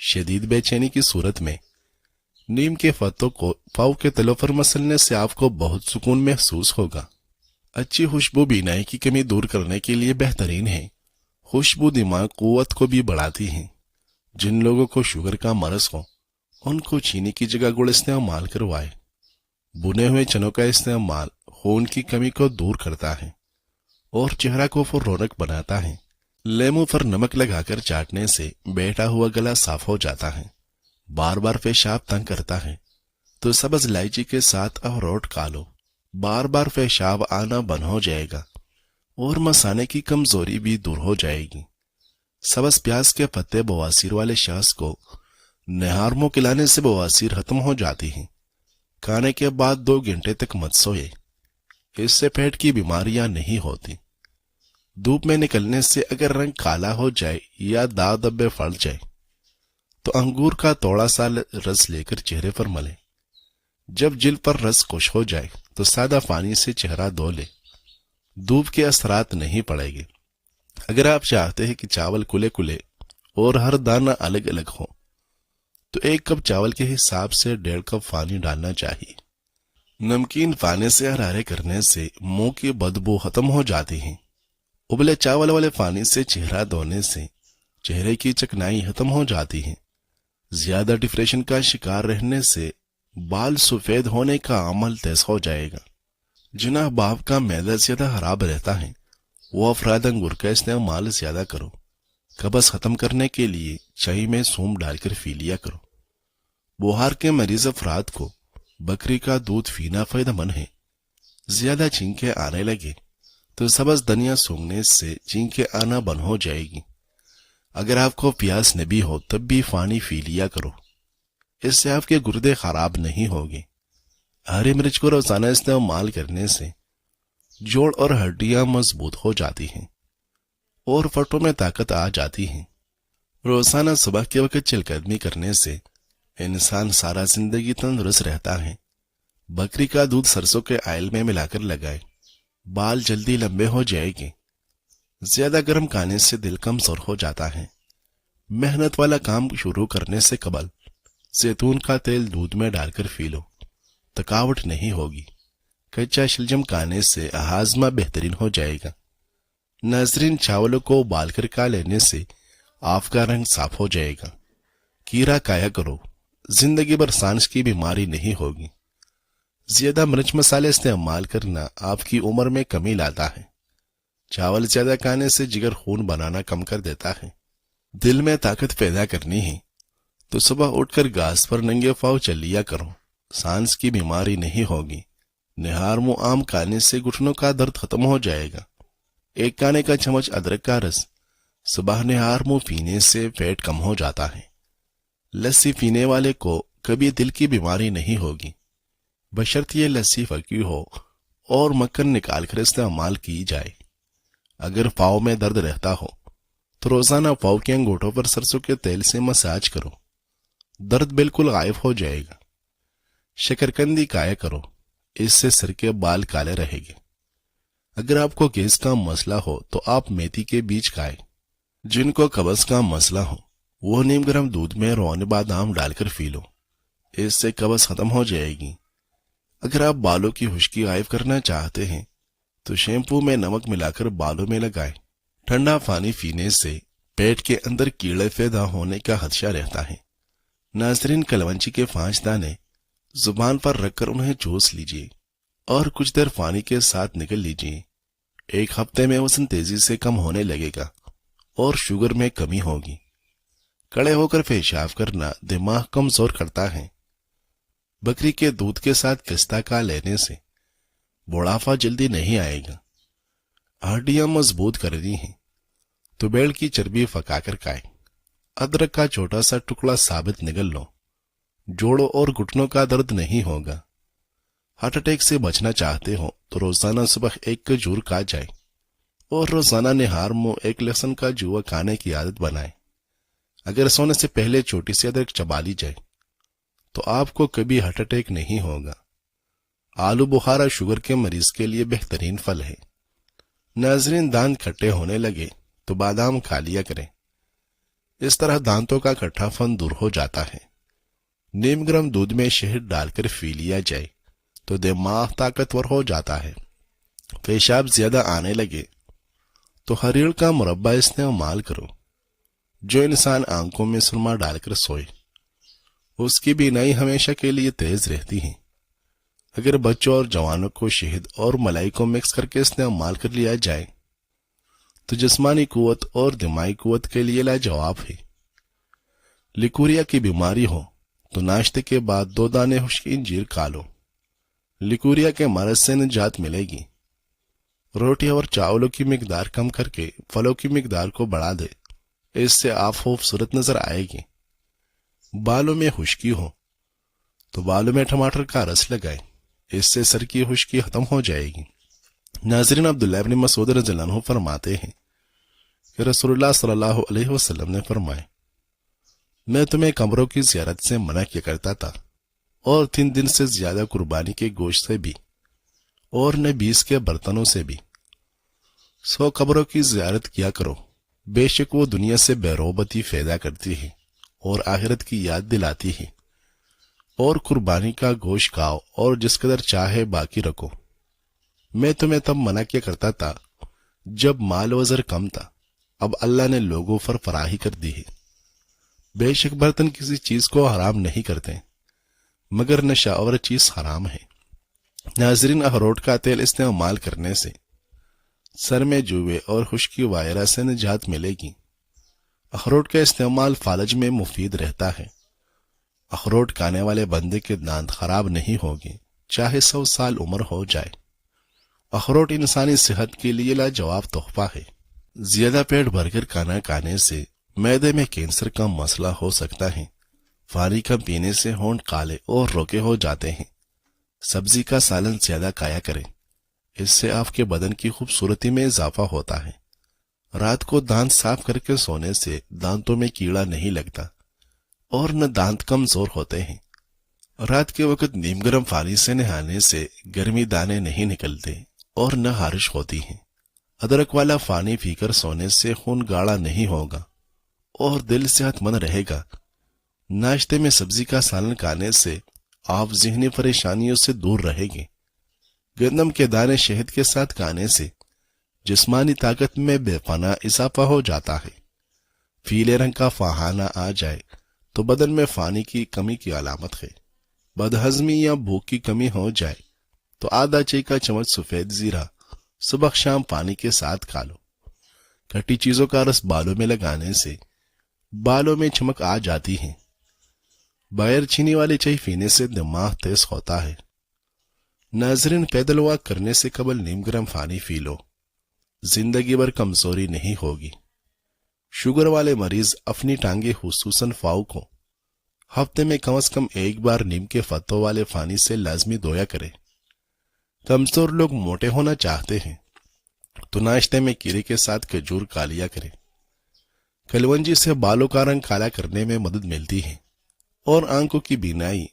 شدید بے چینی کی صورت میں نیم کے پتوں کو پاؤں کے تلوں پر مسلنے سے آپ کو بہت سکون محسوس ہوگا۔ اچھی خوشبو بینائی کی کمی دور کرنے کے لیے بہترین ہے۔ خوشبو دماغ قوت کو بھی بڑھاتی ہیں۔ جن لوگوں کو شوگر کا مرض ہو ان کو چینی کی جگہ گڑ استعمال کروائے۔ بنے ہوئے چنوں کا استعمال خون کی کمی کو دور کرتا ہے اور چہرہ کو پر رونق بناتا ہے۔ لیمو پر نمک لگا کر چاٹنے سے بیٹھا ہوا گلا صاف ہو جاتا ہے۔ بار بار پیشاب تنگ کرتا ہے تو سبز الائچی کے ساتھ اخروٹ کھا لو، بار بار پیشاب آنا بند ہو جائے گا اور مثانے کی کمزوری بھی دور ہو جائے گی۔ سبز پیاز کے پتے بواسیر والے شخص کو نہار منہ کھلانے سے بواسیر ختم ہو جاتی ہے۔ کھانے کے بعد 2 گھنٹے تک مت سوئے، اس سے پیٹ کی بیماریاں نہیں ہوتی۔ دھوپ میں نکلنے سے اگر رنگ کالا ہو جائے یا داغ دبے پھٹ جائے تو انگور کا تھوڑا سا رس لے کر چہرے پر ملے۔ جب جلد پر رس خشک ہو جائے تو سادہ پانی سے چہرہ دھو لے، دھوپ کے اثرات نہیں پڑے گے۔ اگر آپ چاہتے ہیں کہ چاول کلے کلے اور ہر دانہ الگ الگ ہو تو 1 کپ چاول کے حساب سے 1.5 کپ پانی ڈالنا چاہیے۔ نمکین پانی سے حرارے کرنے سے منہ کی بدبو ختم ہو جاتی ہے۔ ابلے چاول والے پانی سے چہرہ دھونے سے چہرے کی چکنائی ختم ہو جاتی ہے۔ زیادہ ڈپریشن کا شکار رہنے سے بال سفید ہونے کا عمل تیز ہو جائے گا۔ جناح باپ کا معدہ زیادہ خراب رہتا ہے وہ افراد انگور کا استعمال زیادہ کرو۔ قبض ختم کرنے کے لیے چائے میں سونف ڈال کر پی لیا کرو۔ بخار کے مریض افراد کو بکری کا دودھ پینا فائدہ مند ہے۔ زیادہ چھینکیں آنے لگے تو سبز دھنیا سونگھنے سے چھینکیں آنا بند ہو جائے گی۔ اگر آپ کو پیاس نبی ہو تب بھی پانی پی لیا کرو، اس سے آپ کے گردے خراب نہیں ہوگے۔ ہری مرچ کو روزانہ استعمال کرنے سے جوڑ اور ہڈیاں مضبوط ہو جاتی ہیں اور پٹوں میں طاقت آ جاتی ہے۔ روزانہ صبح کے وقت چل قدمی کرنے سے انسان سارا زندگی تندرست رہتا ہے۔ بکری کا دودھ سرسوں کے آئل میں ملا کر لگائے، بال جلدی لمبے ہو جائے گے۔ زیادہ گرم کھانے سے دل کمزور ہو جاتا ہے۔ محنت والا کام شروع کرنے سے قبل زیتون کا تیل دودھ میں ڈال کر پی لو، تھکاوٹ نہیں ہوگی۔ کچا شلجم کھانے سے ہاضمہ بہترین ہو جائے گا۔ ناظرین، چاولوں کو ابال کر کھا لینے سے آپ کا رنگ صاف ہو جائے گا۔ کیرا کھایا کرو، زندگی بھر سانس کی بیماری نہیں ہوگی۔ زیادہ مرچ مسالے استعمال کرنا آپ کی عمر میں کمی لاتا ہے۔ چاول زیادہ کھانے سے جگر خون بنانا کم کر دیتا ہے۔ دل میں طاقت پیدا کرنی ہے تو صبح اٹھ کر گھاس پر ننگے پاؤں چل لیا کرو، سانس کی بیماری نہیں ہوگی۔ نہار منہ آم کھانے سے گھٹنوں کا درد ختم ہو جائے گا۔ 1 کھانے کا چمچ ادرک کا رس صبح نہار منہ پینے سے پیٹ کم ہو جاتا ہے۔ لسی پینے والے کو کبھی دل کی بیماری نہیں ہوگی، بشرط یہ لسی پکی ہو اور مکھن نکال کر استعمال کی جائے۔ اگر پاؤں میں درد رہتا ہو تو روزانہ پاؤں کے انگوٹھوں پر سرسوں کے تیل سے مساج کرو، درد بالکل غائب ہو جائے گا۔ شکرکندی کھایا کرو، اس سے سر کے بال کالے رہیں گے۔ اگر آپ کو گیس کا مسئلہ ہو تو آپ میتھی کے بیج کھائیں۔ جن کو قبض کا مسئلہ ہو وہ نیم گرم دودھ میں روان بادام ڈال کر پی لو، اس سے قبض ختم ہو جائے گی۔ اگر آپ بالوں کی خشکی غائب کرنا چاہتے ہیں تو شیمپو میں نمک ملا کر بالوں میں لگائیں۔ ٹھنڈا پانی پینے سے پیٹ کے اندر کیڑے پیدا ہونے کا خدشہ رہتا ہے۔ ناظرین، کلونجی کے 5 دانے زبان پر رکھ کر انہیں چوس لیجئے اور کچھ دیر پانی کے ساتھ نگل لیجئے۔ 1 ہفتے میں وزن تیزی سے کم ہونے لگے گا اور شوگر میں کمی ہوگی۔ کڑے ہو کر پیشاب کرنا دماغ کمزور کرتا ہے۔ بکری کے دودھ کے ساتھ پستہ کھا لینے سے بڑھاپا جلدی نہیں آئے گا۔ ہڈیاں مضبوط کرنی ہیں تو بیل کی چربی پکا کر کھائیں۔ ادرک کا چھوٹا سا ٹکڑا ثابت نگل لو، جوڑوں اور گھٹنوں کا درد نہیں ہوگا۔ ہارٹ اٹیک سے بچنا چاہتے ہو تو روزانہ صبح 1 کھجور کھا جائیں اور روزانہ نہار منہ 1 لہسن کا جوا کھانے کی عادت بنائیں۔ اگر سونے سے پہلے چھوٹی سی ادرک چبا لی جائے تو آپ کو کبھی ہارٹ اٹیک نہیں ہوگا۔ آلو بخارا شوگر کے مریض کے لیے بہترین پھل ہے۔ ناظرین، دانت کھٹے ہونے لگے تو بادام کھا لیا کریں۔ اس طرح دانتوں کا کٹھا پن دور ہو جاتا ہے۔ نیم گرم دودھ میں شہد ڈال کر پی لیا جائے تو دماغ طاقتور ہو جاتا ہے۔ پیشاب زیادہ آنے لگے تو ہریڑ کا مربع استعمال کرو۔ جو انسان آنکھوں میں سرما ڈال کر سوئے اس کی بینائی ہمیشہ کے لیے تیز رہتی ہے۔ اگر بچوں اور جوانوں کو شہد اور ملائی کو مکس کر کے استعمال کر لیا جائے تو جسمانی قوت اور دماغی قوت کے لیے لاجواب ہے۔ لیکوریا کی بیماری ہو تو ناشتے کے بعد 2 دانے خشک انجیر کھا لو۔ لیکوریا کے مرض سے نجات ملے گی۔ روٹی اور چاولوں کی مقدار کم کر کے پھلوں کی مقدار کو بڑھا دے، اس سے آپ خوبصورت نظر آئے گی۔ بالوں میں خشکی ہو تو بالوں میں ٹماٹر کا رس لگائے، اس سے سر کی خشکی ختم ہو جائے گی۔ ناظرین، عبداللہ ابن مسعود رضی اللہ عنہ فرماتے ہیں کہ رسول اللہ صلی اللہ علیہ وسلم نے فرمایا، میں تمہیں قبروں کی زیارت سے منع کیا کرتا تھا، اور 3 دن سے زیادہ قربانی کے گوشت سے بھی اور نبیس کے برتنوں سے بھی 100 قبروں کی زیارت کیا کرو، بے شک وہ دنیا سے بے رغبتی پیدا کرتی ہے اور آخرت کی یاد دلاتی ہے۔ اور قربانی کا گوشت کھاؤ اور جس قدر چاہے باقی رکھو۔ میں تمہیں تب منع کیا کرتا تھا جب مال و زر کم تھا، اب اللہ نے لوگوں پر فراہی کر دی ہے۔ بے شک برتن کسی چیز کو حرام نہیں کرتے مگر نشہ آور چیز حرام ہے۔ ناظرین، اخروٹ کا تیل استعمال کرنے سے سر میں جوئے اور خشکی وغیرہ سے نجات ملے گی۔ اخروٹ کا استعمال فالج میں مفید رہتا ہے۔ اخروٹ کھانے والے بندے کے دانت خراب نہیں ہوگے چاہے 100 سال عمر ہو جائے۔ اخروٹ انسانی صحت کے لیے لاجواب تحفہ ہے۔ زیادہ پیٹ بھر کر کھانا کھانے سے معدے میں کینسر کا مسئلہ ہو سکتا ہے۔ پانی کم پینے سے ہونٹ کالے اور روکے ہو جاتے ہیں۔ سبزی کا سالن زیادہ کھایا کریں، اس سے آپ کے بدن کی خوبصورتی میں اضافہ ہوتا ہے۔ رات کو دانت صاف کر کے سونے سے دانتوں میں کیڑا نہیں لگتا اور نہ دانت کمزور ہوتے ہیں۔ رات کے وقت نیم گرم پانی سے نہانے سے گرمی دانے نہیں نکلتے اور نہ خارش ہوتی ہیں۔ ادرک والا پانی پی کر سونے سے خون گاڑھا نہیں ہوگا اور دل صحت مند رہے گا۔ ناشتے میں سبزی کا سالن کھانے سے آپ ذہنی پریشانیوں سے دور رہیں گے۔ گندم کے دانے شہد کے ساتھ کھانے سے جسمانی طاقت میں بے پناہ اضافہ ہو جاتا ہے۔ پیلے رنگ کا فہانہ آ جائے تو بدن میں پانی کی کمی کی علامت ہے۔ بدہضمی یا بھوک کی کمی ہو جائے تو آدھا چائے کا چمچ سفید زیرہ صبح شام پانی کے ساتھ کھا لو۔ کھٹی چیزوں کا رس بالوں میں لگانے سے بالوں میں چمک آ جاتی ہے۔ بغیر چینی والی چائے پینے سے دماغ تیز ہوتا ہے۔ ناظرین، پیدل واک کرنے سے قبل نیم گرم پانی پی لو، زندگی بھر کمزوری نہیں ہوگی۔ شوگر والے مریض اپنی ٹانگیں خصوصاً پاؤں کو ہفتے میں کم از کم 1 بار نیم کے پتوں والے پانی سے لازمی دھویا کرے۔ کمزور لوگ موٹے ہونا چاہتے ہیں تو ناشتے میں کیلے کے ساتھ کھجور کھا لیا کرے۔ کلونجی سے بالوں کا رنگ کالا کرنے میں مدد ملتی ہے اور آنکھوں کی بینائی،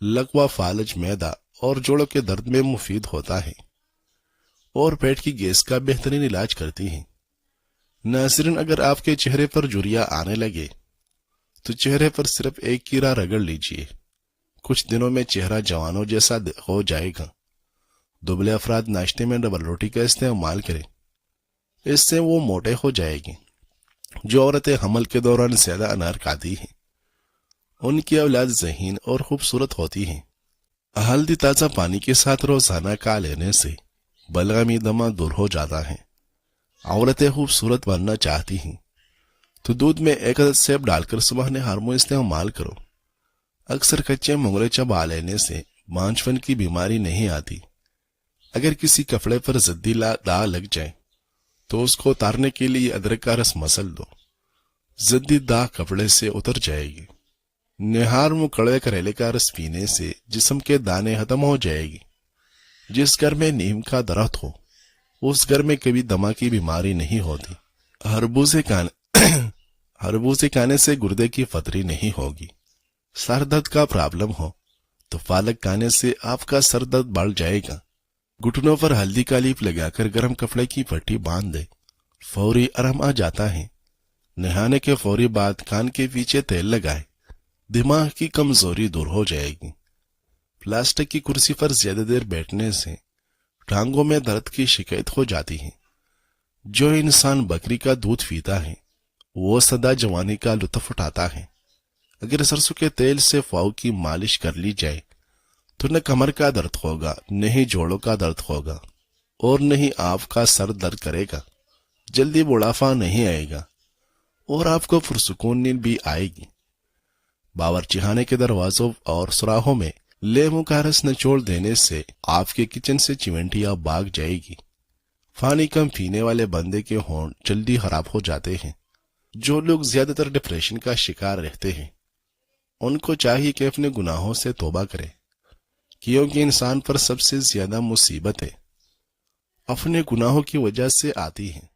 لکوہ، فالج، معدہ اور جوڑوں کے درد میں مفید ہوتا ہے اور پیٹ کی گیس کا بہترین علاج کرتی ہے۔ ناظرین، اگر آپ کے چہرے پر جھریاں آنے لگے تو چہرے پر صرف 1 کیرا رگڑ لیجئے، کچھ دنوں میں چہرہ جوانوں جیسا ہو جائے گا۔ دبلے افراد ناشتے میں ڈبل روٹی کا استعمال کریں، اس سے وہ موٹے ہو جائے گی۔ جو عورتیں حمل کے دوران زیادہ انار کھاتی ہیں ان کی اولاد ذہین اور خوبصورت ہوتی ہیں۔ ہلدی تازہ پانی کے ساتھ روزانہ کھا لینے سے بلغمی دمہ دور ہو جاتا ہے۔ عورتیں خوبصورت بننا چاہتی ہیں تو دودھ میں 1 عدد سیب ڈال کر صبح نہار میں استعمال کرو۔ اکثر کچے منگرے چبا لینے سے بانجھپن کی بیماری نہیں آتی۔ اگر کسی کپڑے پر زدی داغ لگ جائے تو اس کو اتارنے کے لیے ادرک کا رس مسل دو، زدی داغ کپڑے سے اتر جائے گی۔ نہار میں کڑوے کریلے کا رس پینے سے جسم کے دانے ختم ہو جائے گی۔ جس گھر میں نیم کا درخت ہو اس گھر میں کبھی دمہ کی بیماری نہیں ہوتی۔ خربوزے کھانے سے گردے کی پتھری نہیں ہوگی۔ سر درد کا پرابلم ہو تو پالک کھانے سے آپ کا سر درد بڑھ جائے گا۔ گھٹنوں پر ہلدی کا لیپ لگا کر گرم کپڑے کی پٹی باندھ دے، فوری آرام آ جاتا ہے۔ نہانے کے فوری بعد کان کے پیچھے تیل لگائے، دماغ کی کمزوری دور ہو جائے گی۔ پلاسٹک کی کرسی پر زیادہ دیر بیٹھنے سے ٹانگوں میں درد کی شکایت ہو جاتی ہے۔ جو انسان بکری کا دودھ پیتا ہے وہ سدا جوانی کا لطف اٹھاتا ہے۔ اگر سرسوں کے تیل سے پاؤں کی مالش کر لی جائے تو نہ کمر کا درد ہوگا، نہ ہی جوڑوں کا درد ہوگا، اور نہ ہی آپ کا سر درد کرے گا۔ جلدی بڑھاپا نہیں آئے گا اور آپ کو پرسکون نیند بھی آئے گی۔ باورچی خانے کے دروازوں اور سوراخوں میں لیموں کا رس نچوڑ دینے سے آپ کے کچن سے چیونٹیاں بھاگ جائے گی۔ پانی کم پینے والے بندے کے ہونٹ جلدی خراب ہو جاتے ہیں۔ جو لوگ زیادہ تر ڈپریشن کا شکار رہتے ہیں ان کو چاہیے کہ اپنے گناہوں سے توبہ کرے، کیونکہ انسان پر سب سے زیادہ مصیبتیں اپنے گناہوں کی وجہ سے آتی ہیں۔